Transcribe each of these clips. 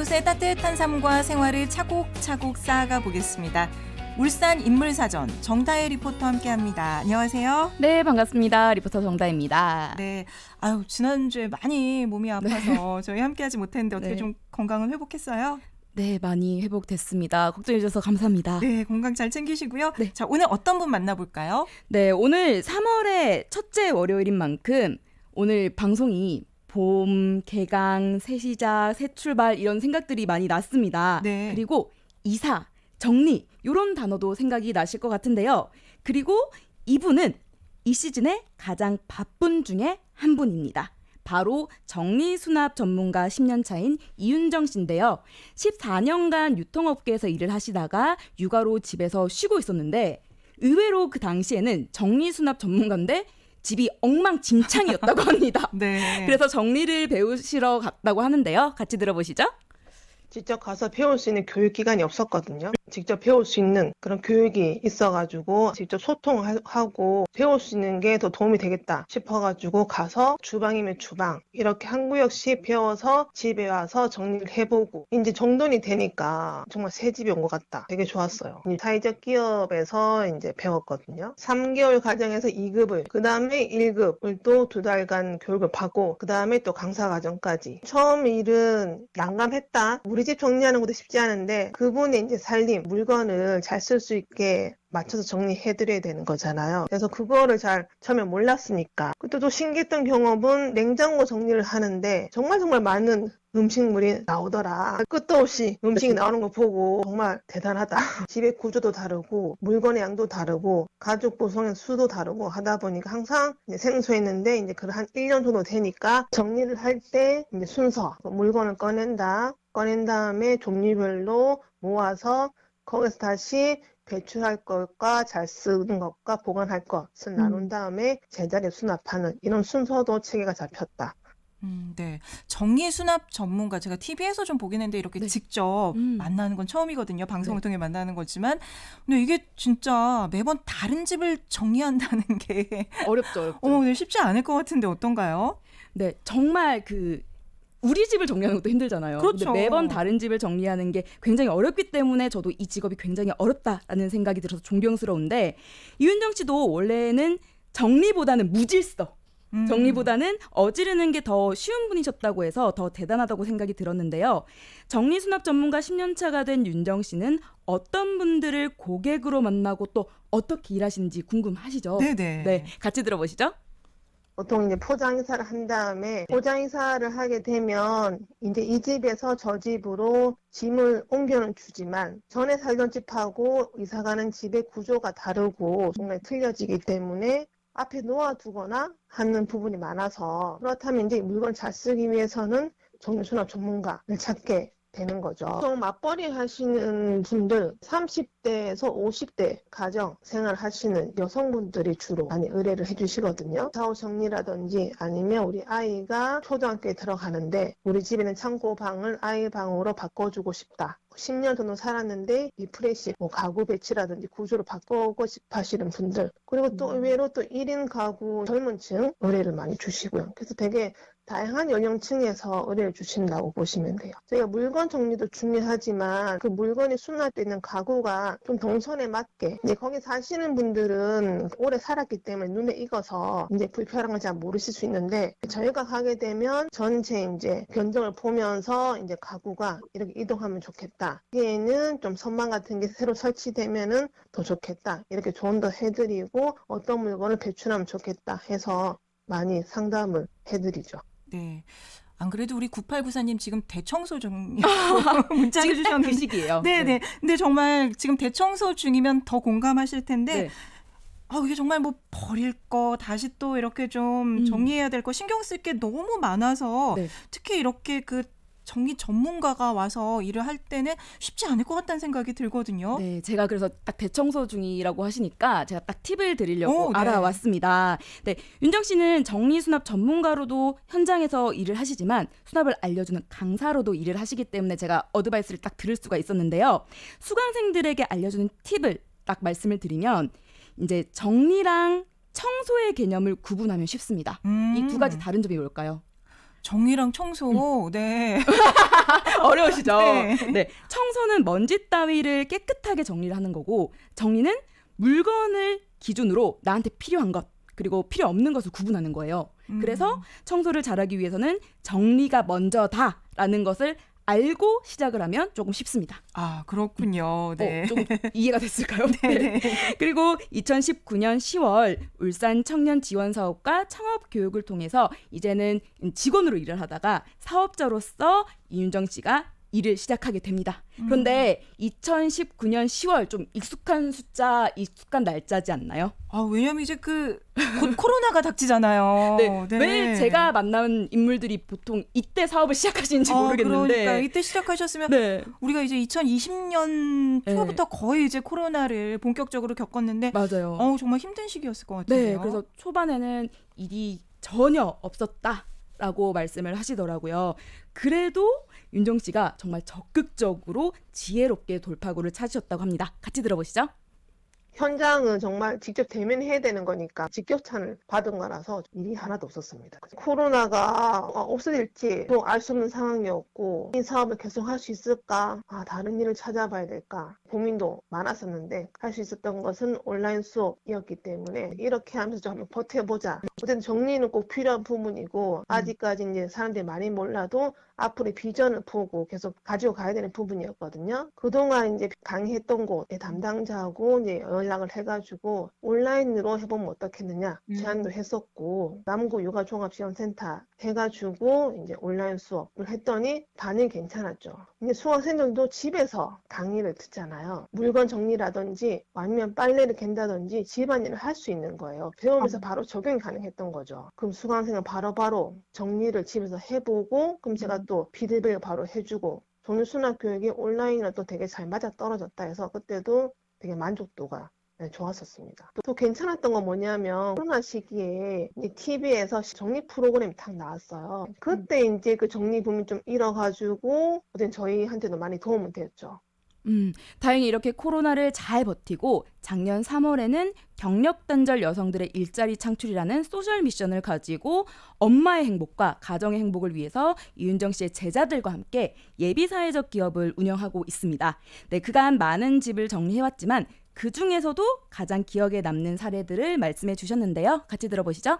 이웃의 따뜻한 삶과 생활을 차곡차곡 쌓아가 보겠습니다. 울산 인물사전 정다혜 리포터와 함께합니다. 안녕하세요. 네, 반갑습니다. 리포터 정다혜입니다. 네, 지난주에 많이 몸이 아파서 저희 함께하지 못했는데 어떻게 좀 건강은 회복했어요? 네, 많이 회복됐습니다. 걱정해 주셔서 감사합니다. 네, 건강 잘 챙기시고요. 네. 자, 오늘 어떤 분 만나볼까요? 네, 오늘 3월의 첫째 월요일인 만큼 오늘 방송이 봄, 개강, 새 시작, 새 출발 이런 생각들이 많이 났습니다. 네. 그리고 이사, 정리 이런 단어도 생각이 나실 것 같은데요. 그리고 이분은 이 시즌에 가장 바쁜 중에 한 분입니다. 바로 정리수납 전문가 10년 차인 이윤정 씨인데요. 14년간 유통업계에서 일을 하시다가 육아로 집에서 쉬고 있었는데 의외로 그 당시에는 정리수납 전문가인데 집이 엉망진창이었다고 합니다. 네. 그래서 정리를 배우시러 갔다고 하는데요. 같이 들어보시죠. 직접 가서 배울 수 있는 교육기관이 없었거든요. 직접 배울 수 있는 그런 교육이 있어가지고 직접 소통하고 배울 수 있는 게 더 도움이 되겠다 싶어가지고 가서 주방이면 주방 이렇게 한 구역씩 배워서 집에 와서 정리를 해보고 이제 정돈이 되니까 정말 새 집이 온 것 같다. 되게 좋았어요. 사회적 기업에서 이제 배웠거든요. 3개월 과정에서 2급을 그 다음에 1급을 또 2달간 교육을 받고 그 다음에 또 강사 과정까지. 처음 일은 난감했다. 우리 집 정리하는 것도 쉽지 않은데 그분의 이제 살림, 물건을 잘 쓸 수 있게 맞춰서 정리해드려야 되는 거잖아요. 그래서 그거를 잘 처음에 몰랐으니까. 그때 또 신기했던 경험은 냉장고 정리를 하는데 정말 많은 음식물이 나오더라. 끝도 없이 음식이 나오는 거 보고 정말 대단하다. 집의 구조도 다르고 물건의 양도 다르고 가족 구성의 수도 다르고 하다 보니까 항상 이제 생소했는데 이제 그 한 1년 정도 되니까 정리를 할 때 이제 순서, 물건을 꺼낸 다음에 종류별로 모아서 거기서 다시 배출할 것과 잘 쓰는 것과 보관할 것을 나눈 다음에 제자리에 수납하는 이런 순서도 체계가 잡혔다. 네. 정리수납 전문가 제가 TV에서 좀 보긴 했는데 이렇게 직접 만나는 건 처음이거든요. 방송을 통해 만나는 거지만 근데 이게 진짜 매번 다른 집을 정리한다는 게 어렵죠. 네, 쉽지 않을 것 같은데 어떤가요? 네, 정말 우리 집을 정리하는 것도 힘들잖아요. 그렇죠. 근데 매번 다른 집을 정리하는 게 굉장히 어렵기 때문에 저도 이 직업이 굉장히 어렵다라는 생각이 들어서 존경스러운데 이윤정 씨도 원래는 정리보다는 무질서, 정리보다는 어지르는 게 더 쉬운 분이셨다고 해서 더 대단하다고 생각이 들었는데요. 정리수납 전문가 10년 차가 된 윤정 씨는 어떤 분들을 고객으로 만나고 또 어떻게 일하시는지 궁금하시죠? 네네. 네, 같이 들어보시죠. 보통 이제 포장이사를 한 다음에 포장이사를 하게 되면 이제 이 집에서 저 집으로 짐을 옮겨는 주지만 전에 살던 집하고 이사가는 집의 구조가 다르고 정말 틀려지기 때문에 앞에 놓아두거나 하는 부분이 많아서 그렇다면 이제 물건 잘 쓰기 위해서는 정리수납 전문가를 찾게 되는 거죠. 보통 맞벌이 하시는 분들 30대에서 50대 가정 생활 하시는 여성분들이 주로 많이 의뢰를 해주시거든요. 샤워 정리라든지 아니면 우리 아이가 초등학교에 들어가는데 우리 집에는 창고방을 아이 방으로 바꿔주고 싶다. 10년 정도 살았는데 리프레시, 가구 배치라든지 구조를 바꾸고 싶어 하시는 분들 그리고 또 의외로 또 1인 가구 젊은 층 의뢰를 많이 주시고요. 그래서 되게 다양한 연령층에서 의뢰를 주신다고 보시면 돼요. 저희가 물건 정리도 중요하지만 그 물건이 수납되어 있는 가구가 좀 동선에 맞게 이제 거기 사시는 분들은 오래 살았기 때문에 눈에 익어서 이제 불편한 걸 잘 모르실 수 있는데 저희가 가게 되면 전체 이제 견적을 보면서 이제 가구가 이렇게 이동하면 좋겠다. 여기에는 좀 선반 같은 게 새로 설치되면은 더 좋겠다. 이렇게 조언도 해드리고 어떤 물건을 배출하면 좋겠다 해서 많이 상담을 해드리죠. 네. 안 그래도 우리 9894님 지금 대청소 중이라고 문자를 주셨는데 그 시기예요. 네네. 근데 정말 지금 대청소 중이면 더 공감하실 텐데 네. 이게 정말 버릴 거 다시 또 이렇게 좀 정리해야 될 거 신경 쓸 게 너무 많아서 특히 이렇게 정리 전문가가 와서 일을 할 때는 쉽지 않을 것 같다는 생각이 들거든요. 네, 제가 그래서 딱 대청소 중이라고 하시니까 제가 딱 팁을 드리려고 네. 알아왔습니다. 네, 윤정 씨는 정리수납 전문가로도 현장에서 일을 하시지만 수납을 알려주는 강사로도 일을 하시기 때문에 제가 어드바이스를 딱 들을 수가 있었는데요. 수강생들에게 알려주는 팁을 딱 말씀을 드리면 이제 정리랑 청소의 개념을 구분하면 쉽습니다. 이 두 가지 다른 점이 뭘까요? 정리랑 청소, 네. 어려우시죠? 네. 네. 청소는 먼지 따위를 깨끗하게 정리를 하는 거고, 정리는 물건을 기준으로 나한테 필요한 것, 그리고 필요 없는 것을 구분하는 거예요. 그래서 청소를 잘하기 위해서는 정리가 먼저다라는 것을 알고 시작을 하면 조금 쉽습니다. 아, 그렇군요. 네. 조금 이해가 됐을까요? 네. 그리고 2019년 10월 울산 청년 지원 사업과 창업 교육을 통해서 이제는 직원으로 일을 하다가 사업자로서 이윤정 씨가 일을 시작하게 됩니다. 그런데 2019년 10월 좀 익숙한 숫자, 익숙한 날짜지 않나요? 아, 왜냐면 이제 곧 코로나가 닥치잖아요. 네. 네. 왜 제가 만난 인물들이 보통 이때 사업을 시작하신지 모르겠는데. 그러니까 이때 시작하셨으면 네. 우리가 이제 2020년 초부터 거의 이제 코로나를 본격적으로 겪었는데 맞아요. 정말 힘든 시기였을 것 같아요. 네. 그래서 초반에는 일이 전혀 없었다라고 말씀을 하시더라고요. 그래도 윤정 씨가 정말 적극적으로 지혜롭게 돌파구를 찾으셨다고 합니다. 같이 들어보시죠. 현장은 정말 직접 대면해야 되는 거니까 직격탄을 받은 거라서 일이 하나도 없었습니다. 코로나가 없어질지 또 알 수 없는 상황이었고 이 사업을 계속 할 수 있을까? 다른 일을 찾아봐야 될까? 고민도 많았었는데 할 수 있었던 것은 온라인 수업이었기 때문에 이렇게 하면서 좀 한번 버텨보자. 어쨌든 정리는 꼭 필요한 부분이고 아직까지 이제 사람들이 많이 몰라도 앞으로의 비전을 보고 계속 가지고 가야 되는 부분이었거든요. 그동안 이제 강의했던 곳의 담당자하고 이제 연락을 해가지고 온라인으로 해보면 어떻겠느냐 제안도 했었고 남구 육아종합지원센터 해가지고 이제 온라인 수업을 했더니 반응이 괜찮았죠. 이제 수강생들도 집에서 강의를 듣잖아요. 물건 정리라든지 아니면 빨래를 갠다든지 집안일을 할 수 있는 거예요. 배우면서 바로 적용이 가능했던 거죠. 그럼 수강생은 바로바로 정리를 집에서 해보고 그럼 제가 또 피드백을 바로 해주고 정리수납 교육이 온라인이랑 또 되게 잘 맞아떨어졌다 해서 그때도 되게 만족도가 좋았었습니다. 또 괜찮았던 건 뭐냐면 코로나 시기에 TV에서 정리 프로그램이 딱 나왔어요. 그때 이제 그 정리 붐이 좀 일어가지고 저희한테도 많이 도움이 됐죠. 다행히 이렇게 코로나를 잘 버티고 작년 3월에는 경력 단절 여성들의 일자리 창출이라는 소셜 미션을 가지고 엄마의 행복과 가정의 행복을 위해서 이윤정 씨의 제자들과 함께 예비 사회적 기업을 운영하고 있습니다. 네, 그간 많은 집을 정리해왔지만 그 중에서도 가장 기억에 남는 사례들을 말씀해 주셨는데요. 같이 들어보시죠.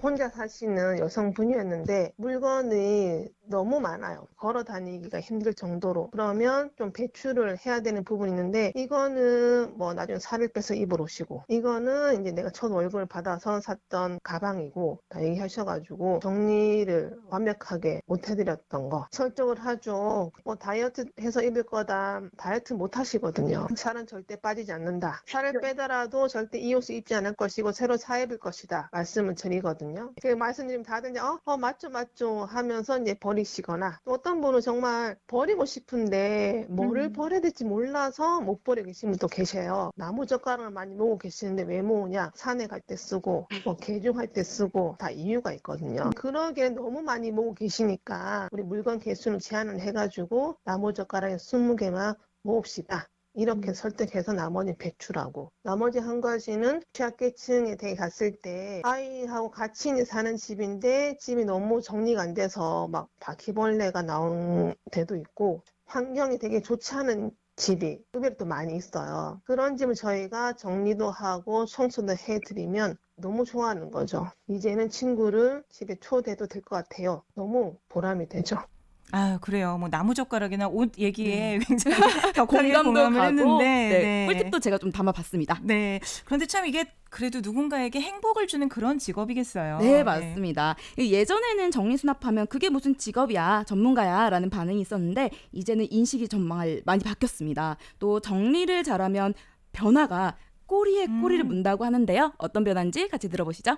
혼자 사시는 여성분이었는데 물건이 너무 많아요. 걸어 다니기가 힘들 정도로. 그러면 좀 배출을 해야 되는 부분이 있는데 이거는 나중에 살을 빼서 입을 옷이고 이거는 이제 내가 첫 월급을 받아서 샀던 가방이고 다 얘기하셔가지고 정리를 완벽하게 못 해드렸던 거 설정을 하죠. 다이어트 해서 입을 거다. 다이어트 못 하시거든요. 살은 절대 빠지지 않는다. 살을 빼더라도 절대 이 옷을 입지 않을 것이고 새로 사 입을 것이다. 말씀을 드리거든요. 그 말씀드리면 다들 이제 맞죠 하면서 이제 버리시거나 또 어떤 분은 정말 버리고 싶은데 뭐를 버려야 될지 몰라서 못 버리고 계신 분도 계셔요. 나무젓가락을 많이 모으고 계시는데 왜 모으냐? 산에 갈 때 쓰고 개중할 때 쓰고 다 이유가 있거든요. 그러기에 너무 많이 모으고 계시니까 우리 물건 개수는 제한을 해가지고 나무젓가락에 20개만 모읍시다. 이렇게 설득해서 나머지 배출하고 나머지 한 가지는 취약계층에 갔을 때 아이하고 같이 사는 집인데 집이 너무 정리가 안 돼서 막 바퀴벌레가 나온 데도 있고 환경이 되게 좋지 않은 집이 의외로 또 많이 있어요. 그런 집을 저희가 정리도 하고 청소도 해드리면 너무 좋아하는 거죠. 이제는 친구를 집에 초대해도 될 것 같아요. 너무 보람이 되죠. 그래요. 나무젓가락이나 옷 얘기에 굉장히 공감도 공감을 가고 했는데 꿀팁도 제가 좀 담아봤습니다. 네. 그런데 참 이게 그래도 누군가에게 행복을 주는 그런 직업이겠어요. 네, 맞습니다. 예전에는 정리수납하면 그게 무슨 직업이야, 전문가야 라는 반응이 있었는데 이제는 인식이 정말 많이 바뀌었습니다. 또 정리를 잘하면 변화가 꼬리에 꼬리를 문다고 하는데요. 어떤 변화인지 같이 들어보시죠.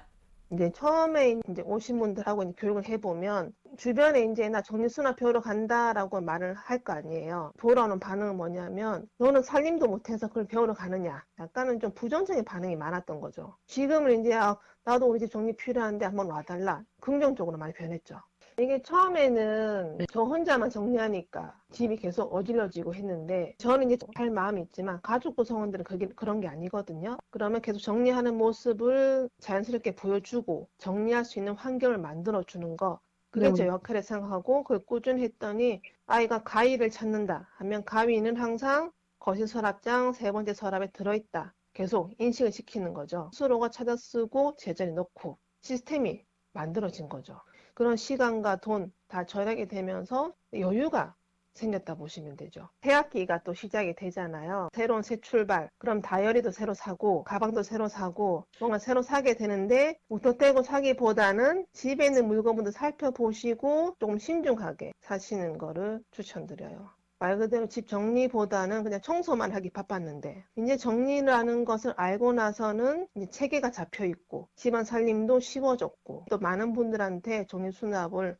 이제 처음에 이제 오신 분들하고 이제 교육을 해보면 주변에 이제 나 정리수납 배우러 간다라고 말을 할 거 아니에요. 돌아오는 반응은 뭐냐면 너는 살림도 못해서 그걸 배우러 가느냐. 약간은 좀 부정적인 반응이 많았던 거죠. 지금은 이제 나도 우리 집 정리 필요한데 한번 와달라. 긍정적으로 많이 변했죠. 이게 처음에는 저 혼자만 정리하니까 집이 계속 어질러지고 했는데 저는 이제 할 마음이 있지만 가족 구성원들은 그런 게 아니거든요. 그러면 계속 정리하는 모습을 자연스럽게 보여주고 정리할 수 있는 환경을 만들어주는 거 그게 네. 제 역할을 생각하고 그걸 꾸준히 했더니 아이가 가위를 찾는다 하면 가위는 항상 거실 서랍장 3번째 서랍에 들어있다. 계속 인식을 시키는 거죠. 스스로가 찾아 쓰고 제자리에 넣고 시스템이 만들어진 거죠. 그런 시간과 돈 다 절약이 되면서 여유가 생겼다 보시면 되죠. 새 학기가 또 시작이 되잖아요. 새로운 새 출발. 그럼 다이어리도 새로 사고 가방도 새로 사고 뭔가 새로 사게 되는데 웃도 떼고 사기보다는 집에 있는 물건부터 살펴보시고 조금 신중하게 사시는 거를 추천드려요. 말 그대로 집 정리보다는 그냥 청소만 하기 바빴는데 이제 정리라는 것을 알고 나서는 이제 체계가 잡혀 있고 집안 살림도 쉬워졌고 또 많은 분들한테 정리 수납을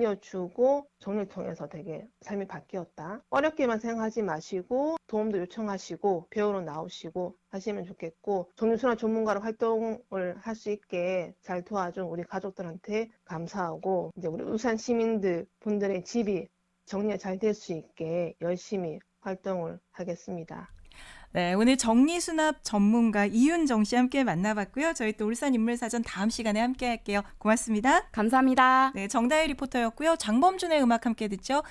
알려주고 정리를 통해서 되게 삶이 바뀌었다. 어렵게만 생각하지 마시고 도움도 요청하시고 배우러 나오시고 하시면 좋겠고 정리수납 전문가로 활동을 할 수 있게 잘 도와준 우리 가족들한테 감사하고 이제 우리 울산 시민들 분들의 집이 정리가 잘 될 수 있게 열심히 활동을 하겠습니다. 네, 오늘 정리수납 전문가 이윤정 씨 함께 만나봤고요. 저희 또 울산인물사전 다음 시간에 함께 할게요. 고맙습니다. 감사합니다. 네, 정다혜 리포터였고요. 장범준의 음악 함께 듣죠.